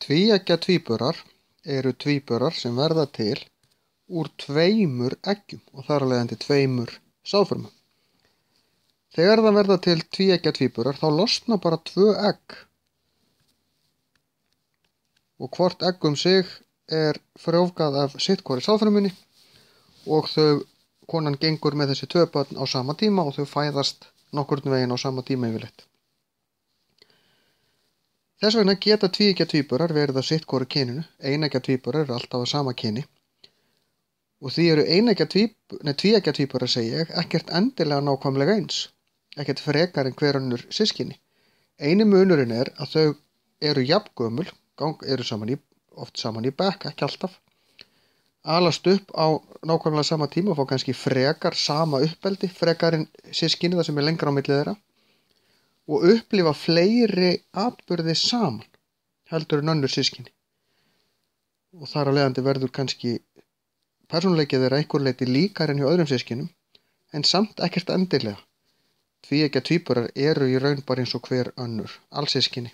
Tvíeggja tvíburar eru tvíburar sem verða til úr tveimur eggjum og þar af leiðandi tveimur sáðfrumum. Þegar það verða til tvíeggja tvíburar þá losna bara 2 egg og hvort egg sig er frjóvgað af sitthvorri sáðfrumunni og konan gengur með þessi 2 börn á sama tíma og þau fæðast nokkurn veginn á sama tíma yfirleitt. Þess vegna geta tvíeggja tvíburar verið af sitthvoru kyninu, eineggja tvíburar eru alltaf af sama kyni og því eru tvíeggja tvíburar ekkert endilega nákvæmlega eins, ekkert frekar en hver önnur systkini. Eini munurinn er að þau eru jafngömul, eru oft saman í bekk, ekki alltaf, alast upp á nákvæmlega sama tíma og fá kannski frekar sama uppeldi, frekar en systkini það sem er lengra á milli þeirra og upplifa fleiri atburði saman heldur en önnur systkini. Og þar af leiðandi verður kannski persónuleiki þeirra einhver leyti líkar en hjá öðrum systkinum, en samt ekkert endilega. Tvíeggja tvíburar eru í raun bara eins og hver önnur, alsystkini.